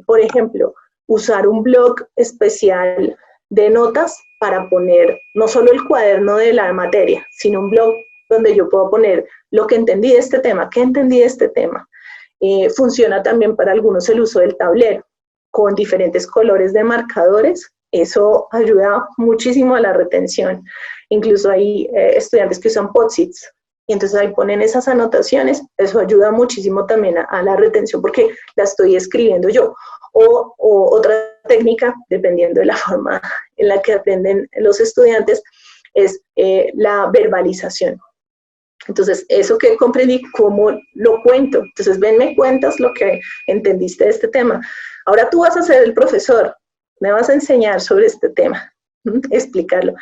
Por ejemplo, usar un blog especial de notas para poner no solo el cuaderno de la materia, sino un blog donde yo puedo poner lo que entendí de este tema, qué entendí de este tema. Funciona también para algunos el uso del tablero, con diferentes colores de marcadores. Eso ayuda muchísimo a la retención. Incluso hay estudiantes que usan post-its, y entonces ahí ponen esas anotaciones. Eso ayuda muchísimo también a la retención porque la estoy escribiendo yo. O otra técnica, dependiendo de la forma en la que aprenden los estudiantes, es la verbalización. Entonces, eso que comprendí, ¿cómo lo cuento? Entonces, ven, me cuentas lo que entendiste de este tema. Ahora tú vas a ser el profesor, me vas a enseñar sobre este tema, explicarlo.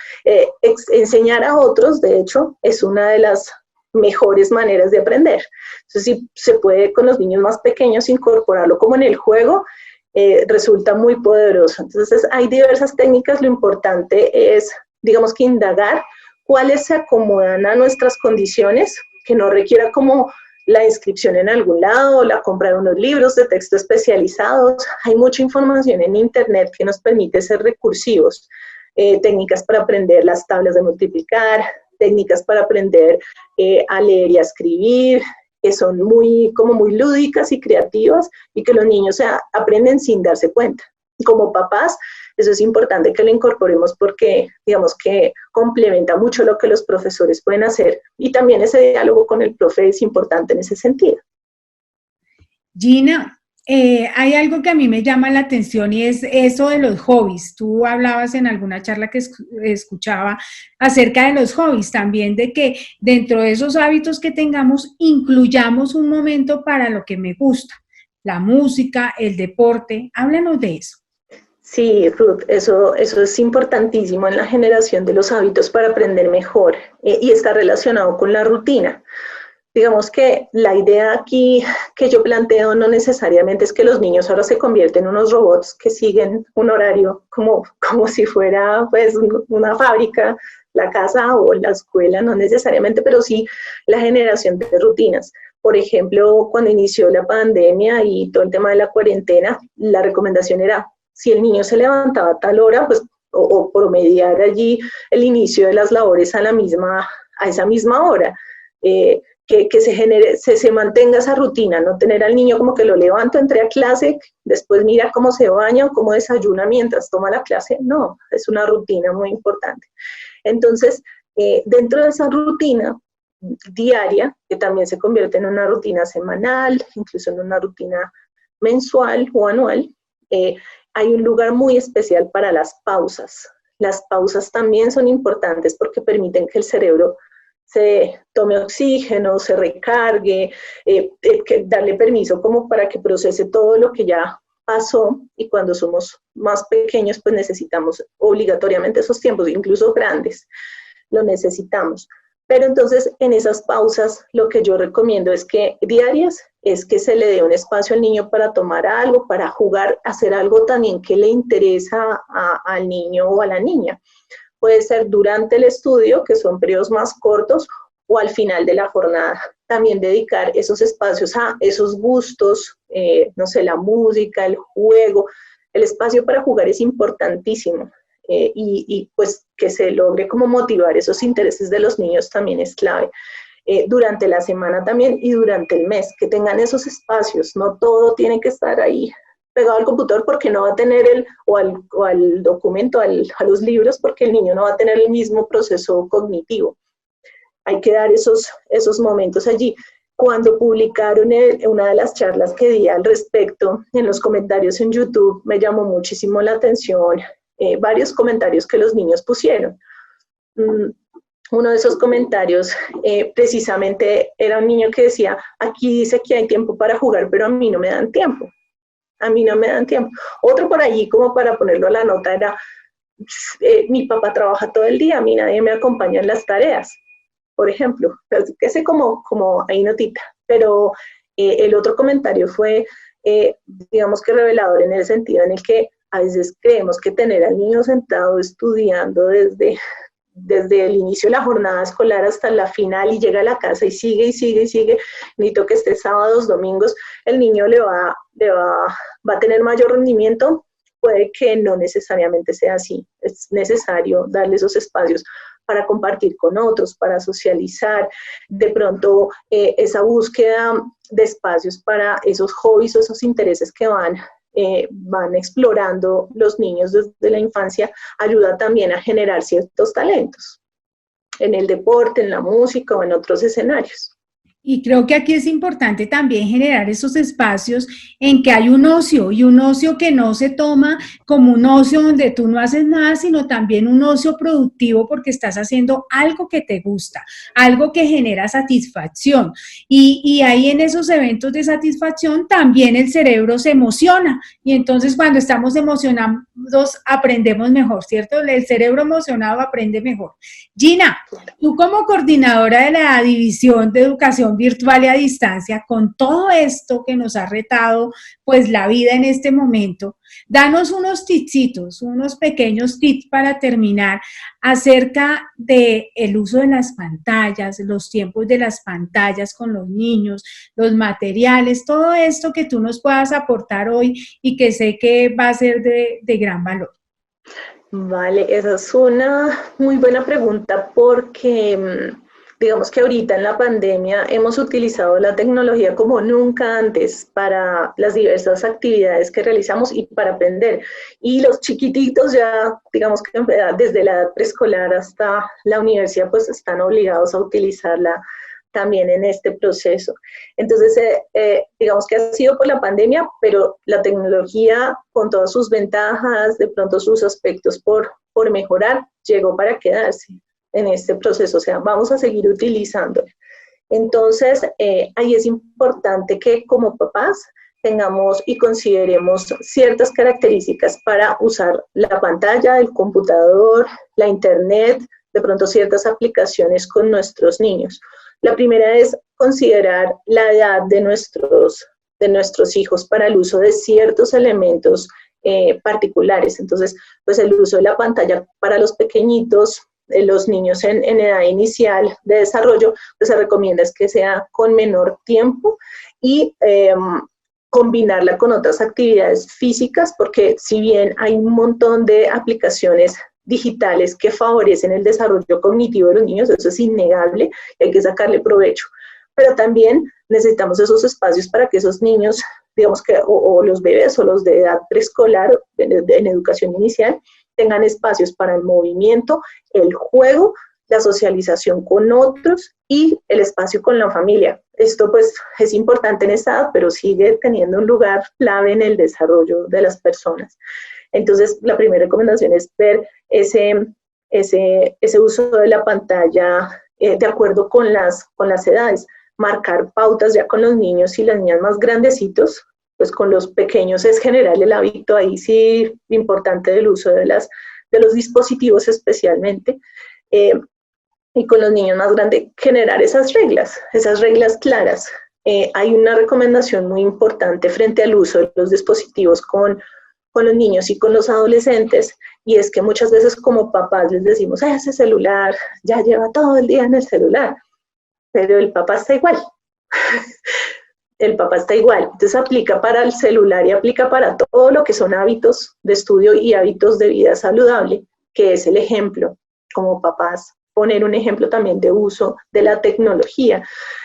Enseñar a otros, de hecho, es una de las mejores maneras de aprender. Entonces, si se puede con los niños más pequeños incorporarlo como en el juego, resulta muy poderoso. Entonces, hay diversas técnicas. Lo importante es, digamos que indagar cuáles se acomodan a nuestras condiciones, que no requiera como la inscripción en algún lado, la compra de unos libros de texto especializados. Hay mucha información en Internet que nos permite ser recursivos. Técnicas para aprender las tablas de multiplicar, técnicas para aprender a leer y a escribir, que son como muy lúdicas y creativas y que los niños aprenden sin darse cuenta. Como papás, eso es importante que lo incorporemos porque, digamos que complementa mucho lo que los profesores pueden hacer y también ese diálogo con el profe es importante en ese sentido.
Gina, hay algo que a mí me llama la atención y es eso de los hobbies. Tú hablabas en alguna charla que escuchaba acerca de los hobbies, también de que dentro de esos hábitos que tengamos, incluyamos un momento para lo que me gusta, la música, el deporte. Háblanos de eso.
Sí, Ruth, eso es importantísimo en la generación de los hábitos para aprender mejor y está relacionado con la rutina. Digamos que la idea aquí que yo planteo no necesariamente es que los niños ahora se convierten en unos robots que siguen un horario como si fuera pues una fábrica, la casa o la escuela, no necesariamente, pero sí la generación de rutinas. Por ejemplo, cuando inició la pandemia y todo el tema de la cuarentena, la recomendación era, si el niño se levantaba a tal hora, pues, o promediar allí el inicio de las labores a esa misma hora, que se mantenga esa rutina, no tener al niño como que lo levanto, entré a clase, después mira cómo se baña o cómo desayuna mientras toma la clase. No, es una rutina muy importante. Entonces, dentro de esa rutina diaria, que también se convierte en una rutina semanal, incluso en una rutina mensual o anual, hay un lugar muy especial para las pausas. Las pausas también son importantes porque permiten que el cerebro se tome oxígeno, se recargue, darle permiso como para que procese todo lo que ya pasó y cuando somos más pequeños pues necesitamos obligatoriamente esos tiempos, incluso grandes, lo necesitamos. Pero entonces en esas pausas lo que yo recomiendo es que diarias es que se le dé un espacio al niño para tomar algo, para jugar, hacer algo también que le interesa al niño o a la niña. Puede ser durante el estudio, que son periodos más cortos, o al final de la jornada. También dedicar esos espacios a esos gustos, no sé, la música, el juego. El espacio para jugar es importantísimo. Y pues que se logre como motivar esos intereses de los niños también es clave. Durante la semana también y durante el mes, que tengan esos espacios, no todo tiene que estar ahí pegado al computador porque no va a tener o al documento, a los libros, porque el niño no va a tener el mismo proceso cognitivo. Hay que dar esos momentos allí. Cuando publicaron una de las charlas que di al respecto en los comentarios en YouTube, me llamó muchísimo la atención varios comentarios que los niños pusieron. Uno de esos comentarios precisamente era un niño que decía, aquí dice que hay tiempo para jugar, pero a mí no me dan tiempo. A mí no me dan tiempo. Otro por allí, como para ponerlo a la nota, era, mi papá trabaja todo el día, a mí nadie me acompaña en las tareas, por ejemplo. Que sé como ahí notita. Pero el otro comentario fue, digamos que revelador en el sentido en el que a veces creemos que tener al niño sentado estudiando desde el inicio de la jornada escolar hasta la final y llega a la casa y sigue, necesito que esté sábados, domingos, el niño va a tener mayor rendimiento. Puede que no necesariamente sea así. Es necesario darle esos espacios para compartir con otros, para socializar, de pronto esa búsqueda de espacios para esos hobbies o esos intereses que van explorando los niños desde la infancia, ayuda también a generar ciertos talentos en el deporte, en la música o en otros escenarios.
Y creo que aquí es importante también generar esos espacios en que hay un ocio, y un ocio que no se toma como un ocio donde tú no haces nada, sino también un ocio productivo porque estás haciendo algo que te gusta, algo que genera satisfacción. Y ahí en esos eventos de satisfacción también el cerebro se emociona, y entonces cuando estamos emocionados aprendemos mejor, ¿cierto? El cerebro emocionado aprende mejor. Gina, tú como coordinadora de la División de Educación educación virtual y a distancia, con todo esto que nos ha retado pues la vida en este momento, danos unos tipsitos, unos pequeños tips para terminar acerca de el uso de las pantallas, los tiempos de las pantallas con los niños, los materiales, todo esto que tú nos puedas aportar hoy y que sé que va a ser de gran valor.
Vale, esa es una muy buena pregunta porque digamos que ahorita en la pandemia hemos utilizado la tecnología como nunca antes para las diversas actividades que realizamos y para aprender. Y los chiquititos ya, digamos que desde la edad preescolar hasta la universidad, pues están obligados a utilizarla también en este proceso. Entonces, digamos que ha sido por la pandemia, pero la tecnología con todas sus ventajas, de pronto sus aspectos por mejorar, llegó para quedarse en este proceso, o sea, vamos a seguir utilizando. Entonces, ahí es importante que como papás tengamos y consideremos ciertas características para usar la pantalla, el computador, la internet, de pronto ciertas aplicaciones con nuestros niños. La primera es considerar la edad de nuestros hijos para el uso de ciertos elementos particulares. Entonces, pues el uso de la pantalla para los pequeñitos, los niños en edad inicial de desarrollo, pues se recomienda es que sea con menor tiempo y combinarla con otras actividades físicas, porque si bien hay un montón de aplicaciones digitales que favorecen el desarrollo cognitivo de los niños, eso es innegable, y hay que sacarle provecho, pero también necesitamos esos espacios para que esos niños, digamos que, o los bebés o los de edad preescolar, en educación inicial, tengan espacios para el movimiento, el juego, la socialización con otros y el espacio con la familia. Esto pues es importante en esta edad, pero sigue teniendo un lugar clave en el desarrollo de las personas. Entonces, la primera recomendación es ver ese uso de la pantalla de acuerdo con las edades, marcar pautas ya con los niños y las niñas más grandecitos, pues con los pequeños es general el hábito ahí sí importante del uso de los dispositivos especialmente, y con los niños más grandes generar esas reglas claras. Hay una recomendación muy importante frente al uso de los dispositivos con los niños y con los adolescentes, y es que muchas veces como papás les decimos, ese celular ya lleva todo el día en el celular, pero el papá está igual. El papá está igual. Entonces aplica para el celular y aplica para todo lo que son hábitos de estudio y hábitos de vida saludable, que es el ejemplo, como papás, poner un ejemplo también de uso de la tecnología.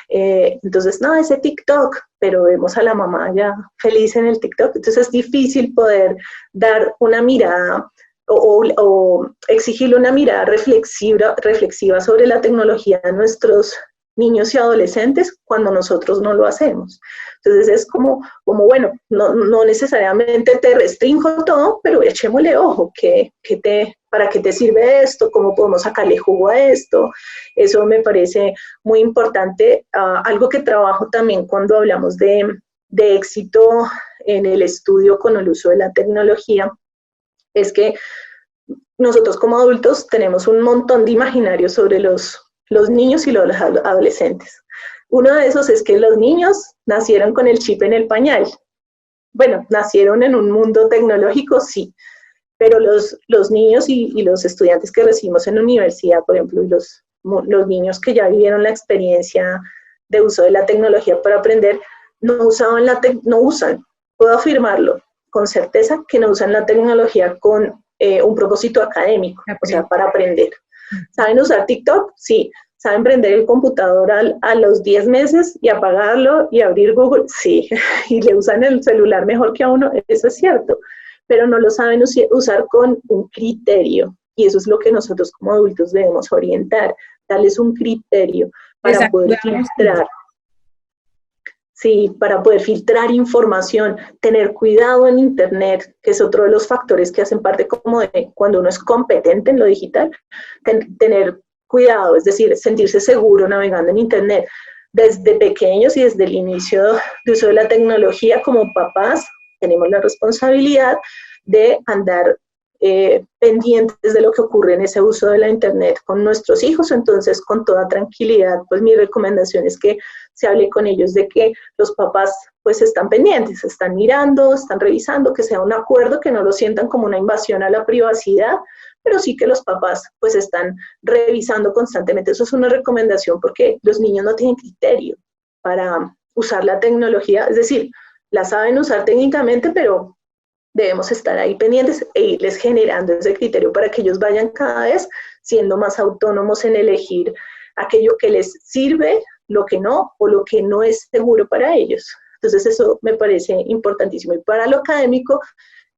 Entonces, no, ese TikTok, pero vemos a la mamá ya feliz en el TikTok, entonces es difícil poder dar una mirada o exigirle una mirada reflexiva sobre la tecnología a nuestros niños y adolescentes cuando nosotros no lo hacemos. Entonces es como bueno, no necesariamente te restringo todo, pero echémosle ojo, ¿para qué te sirve esto? ¿Cómo podemos sacarle jugo a esto? Eso me parece muy importante. Algo que trabajo también cuando hablamos de éxito en el estudio con el uso de la tecnología, es que nosotros como adultos tenemos un montón de imaginarios sobre los niños y los adolescentes. Uno de esos es que los niños nacieron con el chip en el pañal. Bueno, nacieron en un mundo tecnológico, sí, pero los niños y los estudiantes que recibimos en la universidad, por ejemplo, y los niños que ya vivieron la experiencia de uso de la tecnología para aprender, no usan, puedo afirmarlo con certeza, que no usan la tecnología con un propósito académico, o sea, para aprender. ¿Saben usar TikTok? Sí. ¿Saben prender el computador a los 10 meses y apagarlo y abrir Google? Sí. Y le usan el celular mejor que a uno, eso es cierto. Pero no lo saben usar con un criterio. Y eso es lo que nosotros como adultos debemos orientar, darles un criterio para poder filtrar. Sí, para poder filtrar información, tener cuidado en Internet, que es otro de los factores que hacen parte como de cuando uno es competente en lo digital, tener cuidado, es decir, sentirse seguro navegando en Internet. Desde pequeños y desde el inicio de uso de la tecnología, como papás, tenemos la responsabilidad de andar pendientes de lo que ocurre en ese uso de la Internet con nuestros hijos. Entonces, con toda tranquilidad, pues mi recomendación es que se hable con ellos de que los papás pues están pendientes, están mirando, están revisando, que sea un acuerdo, que no lo sientan como una invasión a la privacidad, pero sí que los papás pues están revisando constantemente. Eso es una recomendación porque los niños no tienen criterio para usar la tecnología, es decir, la saben usar técnicamente, pero debemos estar ahí pendientes e irles generando ese criterio para que ellos vayan cada vez siendo más autónomos en elegir aquello que les sirve, lo que no, o lo que no es seguro para ellos. Entonces eso me parece importantísimo. Y para lo académico,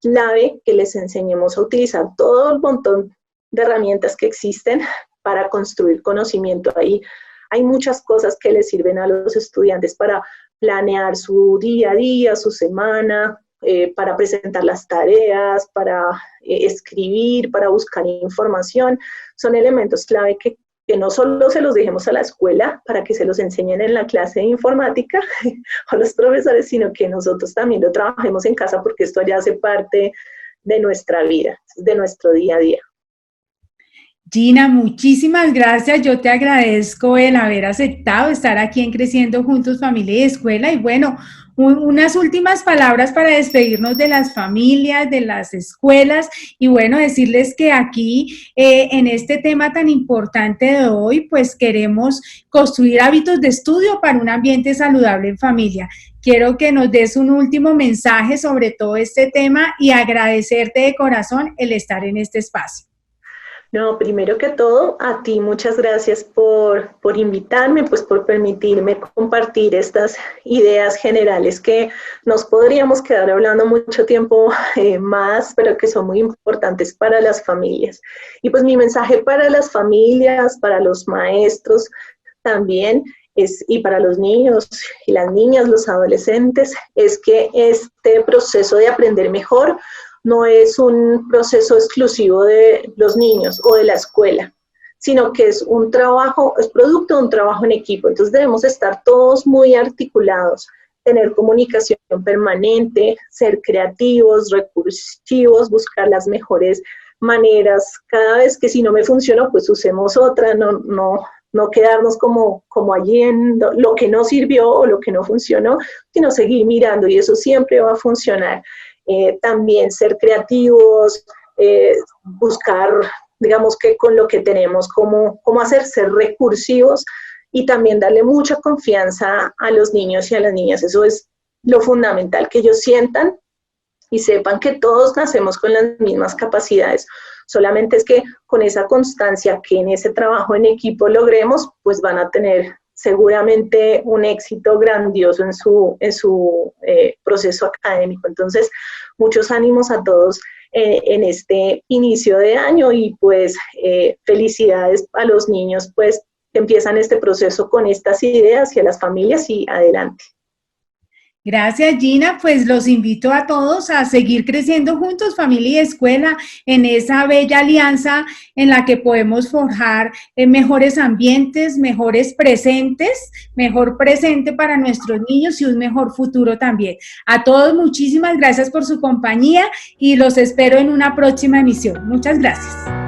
clave que les enseñemos a utilizar todo el montón de herramientas que existen para construir conocimiento. Ahí hay muchas cosas que les sirven a los estudiantes para planear su día a día, su semana, para presentar las tareas, para escribir, para buscar información. Son elementos clave que no solo se los dejemos a la escuela para que se los enseñen en la clase de informática o los profesores, sino que nosotros también lo trabajemos en casa porque esto ya hace parte de nuestra vida, de nuestro día a día.
Gina, muchísimas gracias. Yo te agradezco el haber aceptado estar aquí en Creciendo Juntos, Familia y Escuela. Y bueno, unas últimas palabras para despedirnos de las familias, de las escuelas y bueno, decirles que aquí en este tema tan importante de hoy, pues queremos construir hábitos de estudio para un ambiente saludable en familia. Quiero que nos des un último mensaje sobre todo este tema y agradecerte de corazón el estar en este espacio.
No, primero que todo, a ti muchas gracias por invitarme, pues por permitirme compartir estas ideas generales que nos podríamos quedar hablando mucho tiempo más, pero que son muy importantes para las familias. Y pues mi mensaje para las familias, para los maestros también, y para los niños y las niñas, los adolescentes, es que este proceso de aprender mejor no es un proceso exclusivo de los niños o de la escuela, sino que es un trabajo, es producto de un trabajo en equipo. Entonces debemos estar todos muy articulados, tener comunicación permanente, ser creativos, recursivos, buscar las mejores maneras. Cada vez que si no me funcionó, pues usemos otra, no quedarnos como allí en lo que no sirvió o lo que no funcionó, sino seguir mirando y eso siempre va a funcionar. También ser creativos, buscar, digamos que con lo que tenemos, cómo ser recursivos y también darle mucha confianza a los niños y a las niñas. Eso es lo fundamental, que ellos sientan y sepan que todos nacemos con las mismas capacidades. Solamente es que con esa constancia que en ese trabajo en equipo logremos, pues van a tener seguramente un éxito grandioso en su proceso académico. Entonces, muchos ánimos a todos en este inicio de año y pues felicidades a los niños pues que empiezan este proceso con estas ideas y a las familias y adelante.
Gracias, Gina. Pues los invito a todos a seguir creciendo juntos, familia y escuela, en esa bella alianza en la que podemos forjar mejores ambientes, mejores presentes, mejor presente para nuestros niños y un mejor futuro también. A todos, muchísimas gracias por su compañía y los espero en una próxima emisión. Muchas gracias.